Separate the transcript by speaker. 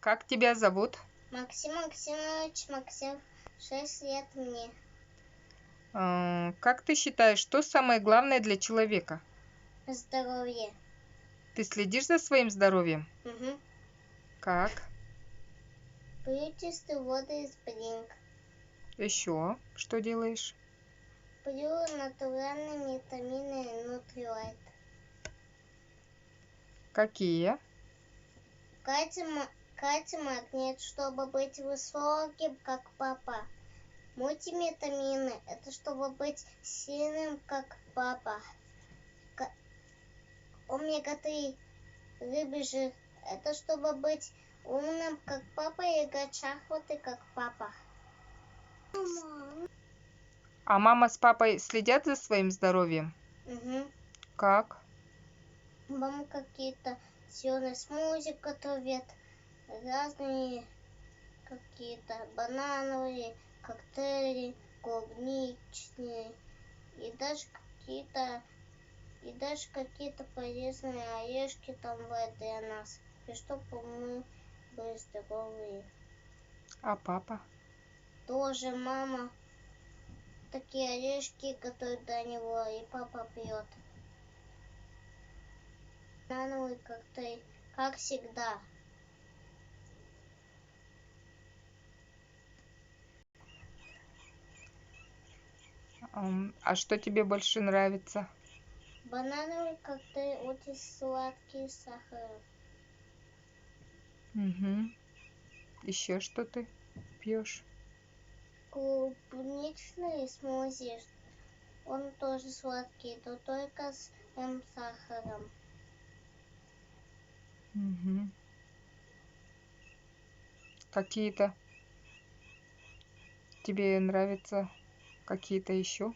Speaker 1: Как тебя зовут?
Speaker 2: Максим Максимович, Максим, 6 лет мне.
Speaker 1: Как ты считаешь, что самое главное для человека?
Speaker 2: Здоровье.
Speaker 1: Ты следишь за своим здоровьем?
Speaker 2: Угу.
Speaker 1: Как?
Speaker 2: Пью чистую воду из Бринг.
Speaker 1: Еще что делаешь?
Speaker 2: Пью натуральные витамины Нутрилайт.
Speaker 1: Какие?
Speaker 2: Кальций, магнит, чтобы быть высоким, как папа. Мультивитамины – это чтобы быть сильным, как папа. Омега-3 рыбий жир – это чтобы быть умным, как папа, и играть в шахматы, как папа.
Speaker 1: А мама с папой следят за своим здоровьем?
Speaker 2: Угу.
Speaker 1: Как?
Speaker 2: Мама какие-то зеленые смузи готовят, разные какие-то банановые, коктейли, клубничные и даже какие-то полезные орешки там бывают для нас, и чтобы мы были здоровые.
Speaker 1: А папа?
Speaker 2: Тоже мама такие орешки готовит для него, и папа пьет. Банановый коктейль, как всегда.
Speaker 1: А что тебе больше нравится?
Speaker 2: Банановый коктейль очень сладкий с сахаром.
Speaker 1: Угу. Еще что ты пьешь?
Speaker 2: Клубничный смузи, он тоже сладкий, но только с сахаром.
Speaker 1: Угу. Какие-то тебе нравятся какие-то еще?